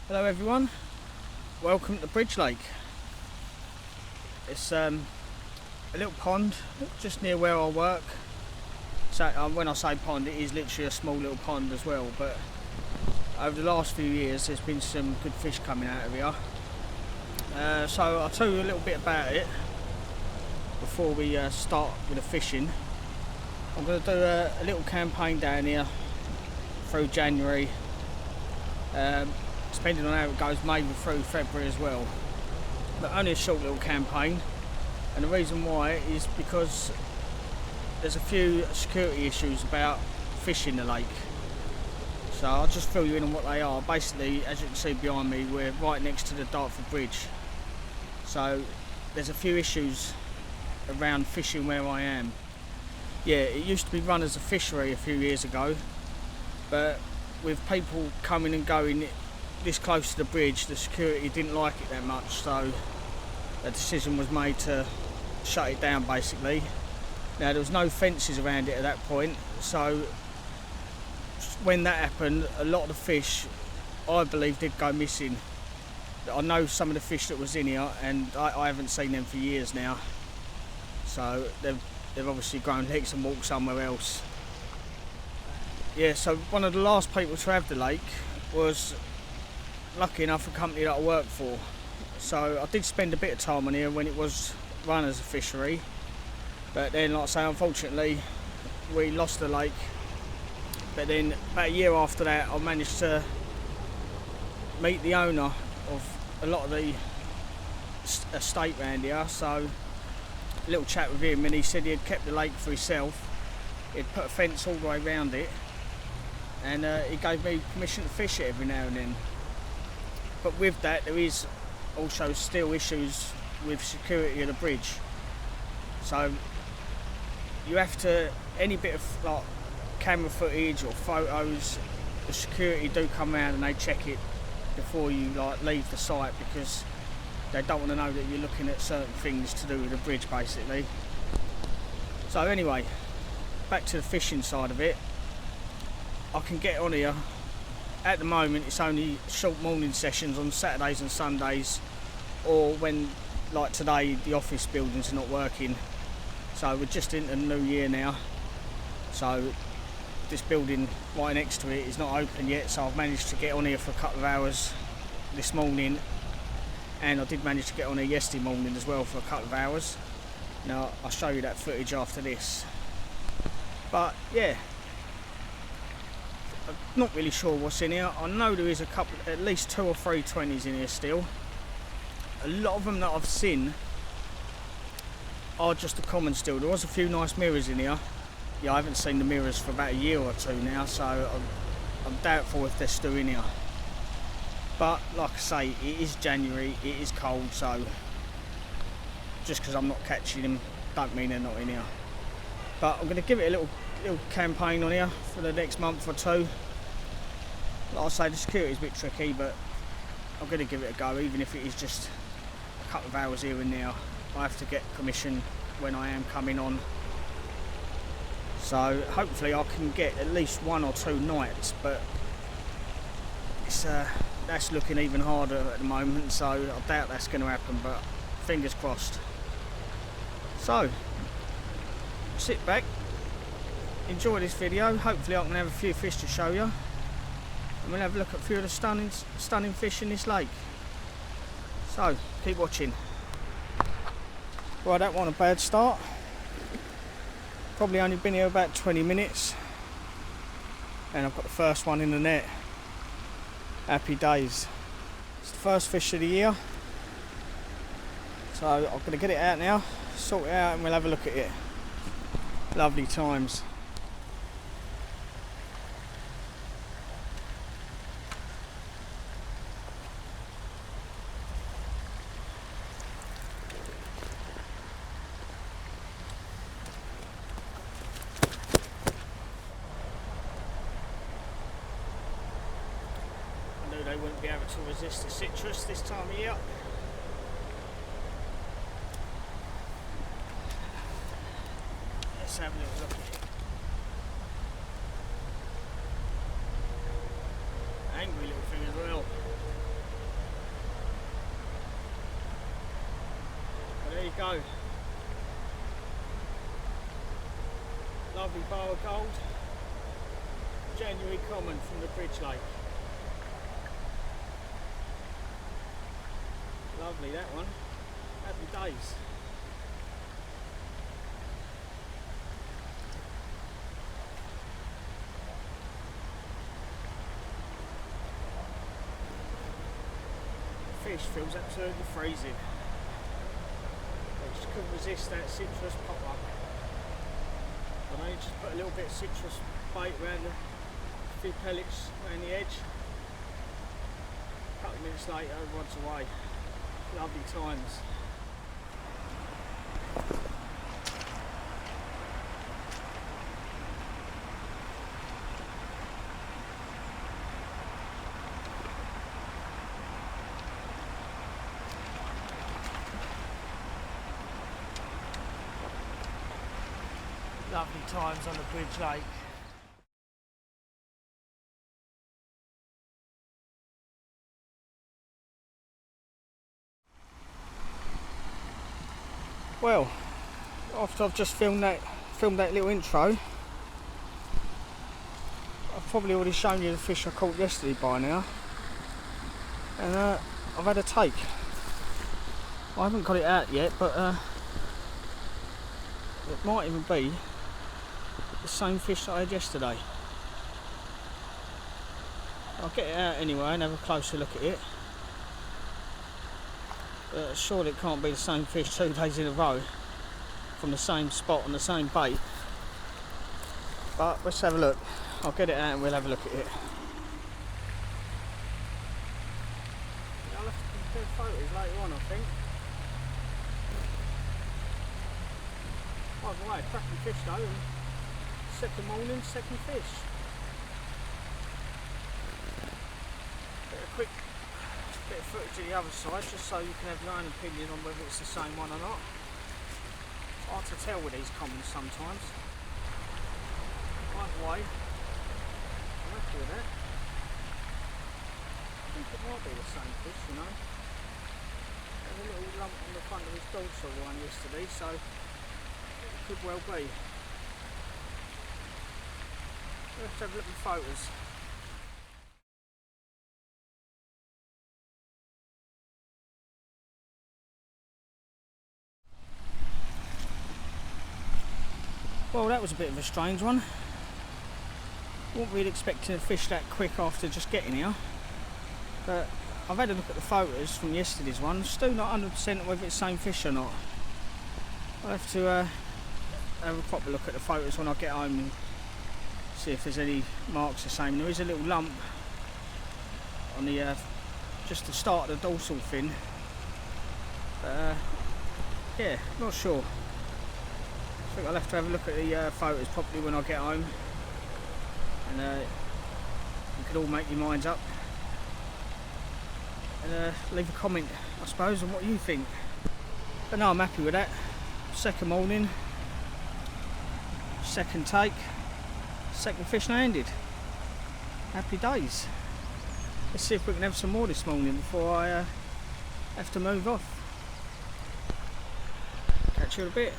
Hello everyone, welcome to Bridge Lake. It's a little pond just near where I work. So when I say pond, it is literally a small little pond as well, but over the last few years there's been some good fish coming out of here. So I'll tell you a little bit about it before we start with the fishing. I'm going to do a little campaign down here through January. Depending on how it goes, maybe through February as well, but only a short little campaign. And the reason why is because there's a few security issues about fishing the lake, so I'll just fill you in on what they are. Basically, as you can see behind me, we're right next to the Dartford Bridge, so there's a few issues around fishing where I am. Yeah, it used to be run as a fishery a few years ago, but with people coming and going this close to the bridge, the security didn't like it that much, so a decision was made to shut it down basically. Now there was no fences around it at that point, so when that happened, a lot of the fish, I believe, did go missing. I know some of the fish that was in here, and I haven't seen them for years now, so they've obviously grown legs and walked somewhere else. Yeah, so one of the last people to have the lake was, lucky enough, a company that I work for. So I did spend a bit of time on here when it was run as a fishery, but then, like I say, unfortunately we lost the lake. But then about a year after that, I managed to meet the owner of a lot of the estate around here, so a little chat with him, and he said he had kept the lake for himself. He'd put a fence all the way around it, and he gave me permission to fish it every now and then. But with that, there is also still issues with security of the bridge. So you have to, any bit of like camera footage or photos, the security do come around and they check it before you like leave the site, because they don't want to know that you're looking at certain things to do with the bridge basically. So anyway, back to the fishing side of it. I can get on here. At the moment it's only short morning sessions on Saturdays and Sundays, or when, like today, the office buildings are not working. So we're just into the new year now, so this building right next to it is not open yet, so I've managed to get on here for a couple of hours this morning, and I did manage to get on here yesterday morning as well for a couple of hours. Now I'll show you that footage after this. But yeah, I'm not really sure what's in here. I know there is a couple, at least 2 or 3 20s in here still. A lot of them that I've seen are just a common still. There was a few nice mirrors in here. Yeah, I haven't seen the mirrors for about a year or two now, so I'm doubtful if they're still in here. But like I say, it is January, it is cold, so just because I'm not catching them don't mean they're not in here. But I'm going to give it a little campaign on here for the next month or two. Like I say, the security is a bit tricky, but I'm going to give it a go, even if it is just a couple of hours here and there. I have to get permission when I am coming on, so hopefully I can get at least 1 or 2 nights, but it's that's looking even harder at the moment, so I doubt that's going to happen, but fingers crossed. So sit back, enjoy this video. Hopefully I can have a few fish to show you, and we'll have a look at a few of the stunning fish in this lake. So keep watching. Right, that wasn't a bad start. Probably only been here about 20 minutes, and I've got the first one in the net. Happy days. It's the first fish of the year, so I'm going to get it out now, sort it out, and we'll have a look at it. Lovely times. I knew they wouldn't be able to resist the citrus this time of year. Let's have a little look at it. Angry little thing as well. But there you go. Lovely bar of gold. January common from the Bridge Lake. Lovely that one. Happy days. Fish feels absolutely freezing. They just couldn't resist that citrus pop up. And I just put a little bit of citrus bait around the few pellets around the edge. A couple of minutes later, everyone's away. Lovely times. Lovely times on the Bridge Lake. Well, after I've just filmed that little intro, I've probably already shown you the fish I caught yesterday by now, and I've had a take. I haven't got it out yet, but it might even be the same fish that I had yesterday. I'll get it out anyway and have a closer look at it. Surely it can't be the same fish 2 days in a row from the same spot on the same bait. But let's have a look. I'll get it out and we'll have a look at it. I'll have to compare photos later on, I think. Either way, cracking fish though, and second morning, second fish. Quick bit of footage of the other side just so you can have your own opinion on whether it's the same one or not. It's hard to tell with these commons sometimes. Either way, I'm happy with that. I think it might be the same fish, you know. There's a little lump on the front of his dorsal line yesterday, so it could well be. Let's have a look at the photos. Well, that was a bit of a strange one. Wasn't really expecting to fish that quick after just getting here. But I've had a look at the photos from yesterday's one. Still not 100% whether it's the same fish or not. I'll have to have a proper look at the photos when I get home and see if there's any marks the same. There is a little lump on the just the start of the dorsal fin. Yeah, not sure. I think I'll have to have a look at the photos properly when I get home, and you can all make your minds up and leave a comment, I suppose, on what you think. But no, I'm happy with that. Second morning, second take, second fish landed. Happy days. Let's see if we can have some more this morning before I have to move off. Catch you in a bit.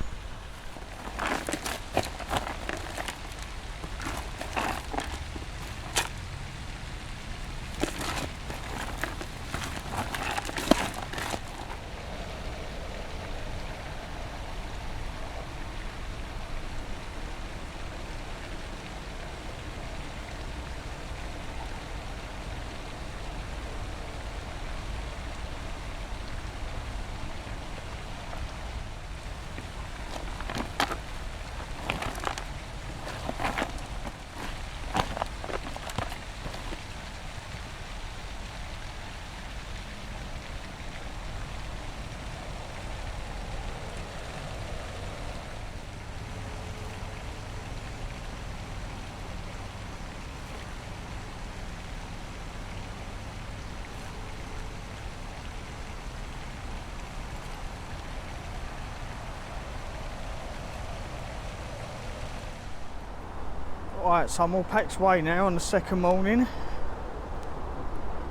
Right, so I'm all packed away now on the second morning.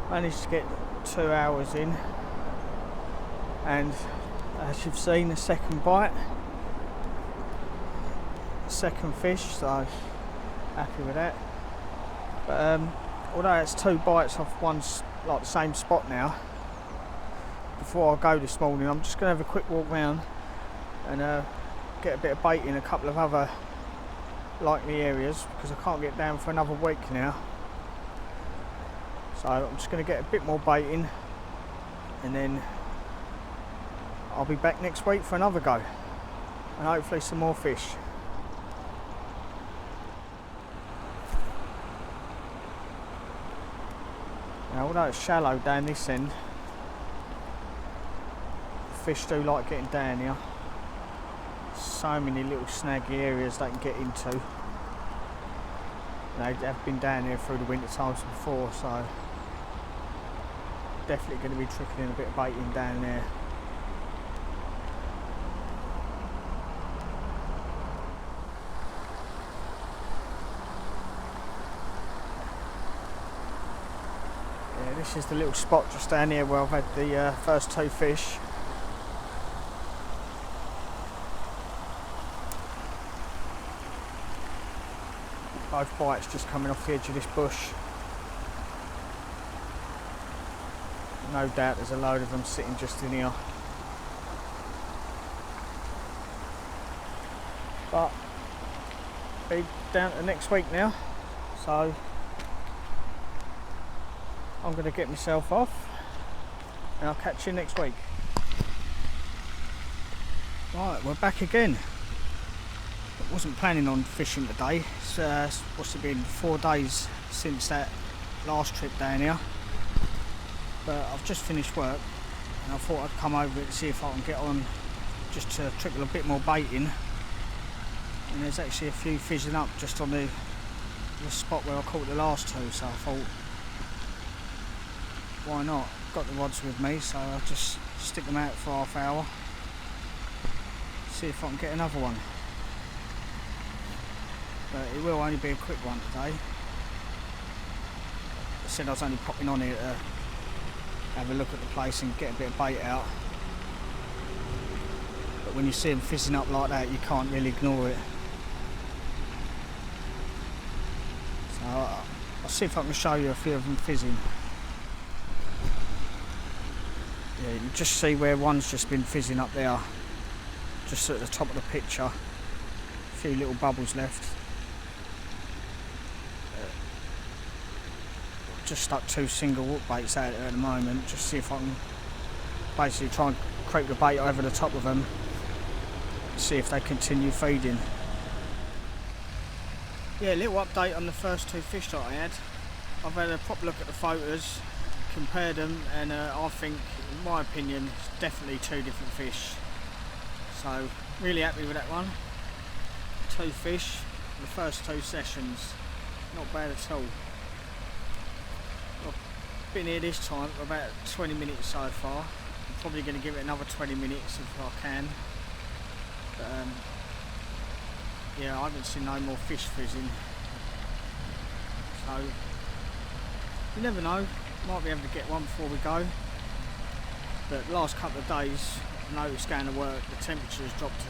Managed to get 2 hours in, and as you've seen, the second bite, second fish, so happy with that. But although it's 2 bites off one's like the same spot now, before I go this morning, I'm just going to have a quick walk round and get a bit of bait in a couple of other likely areas, because I can't get down for another week now. So I'm just going to get a bit more bait in, and then I'll be back next week for another go, and hopefully some more fish. Now, although it's shallow down this end, fish do like getting down here. So many little snaggy areas they can get into. They have been down here through the winter times before, so definitely going to be trickling a bit of bait in down there. Yeah, this is the little spot just down here where I've had the first 2 fish. Both bites just coming off the edge of this bush. No doubt there's a load of them sitting just in here. But be down to next week now, so I'm going to get myself off and I'll catch you next week. Right, we're back again. I wasn't planning on fishing today. It's what's it been, 4 days since that last trip down here. But I've just finished work and I thought I'd come over and see if I can get on, just to trickle a bit more bait in. And there's actually a few fizzing up just on the spot where I caught the last 2, so I thought, why not? Got the rods with me, so I'll just stick them out for half hour, see if I can get another one. But it will only be a quick one today. I said I was only popping on here to have a look at the place and get a bit of bait out. But when you see them fizzing up like that, you can't really ignore it. So I'll see if I can show you a few of them fizzing. Yeah, you can just see where one's just been fizzing up there, just at the top of the picture. A few little bubbles left. Just stuck 2 single hook baits out there at the moment, just see if I can basically try and creep the bait over the top of them, see if they continue feeding. Yeah, a little update on the first 2 fish that I had. I've had a proper look at the photos, compared them, and I think, in my opinion, it's definitely 2 different fish. So really happy with that one. 2 fish, the first 2 sessions, not bad at all. I've been here this time for about 20 minutes so far. I'm probably going to give it another 20 minutes if I can. But, yeah, I haven't seen no more fish fizzing. So you never know, might be able to get one before we go. But the last couple of days, I've noticed going to work, the temperature's dropped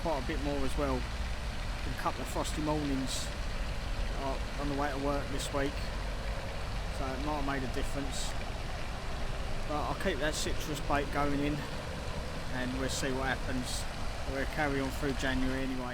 quite a bit more as well. A couple of frosty mornings on the way to work this week. So it might have made a difference, but I'll keep that citrus bait going in and we'll see what happens. We'll carry on through January anyway.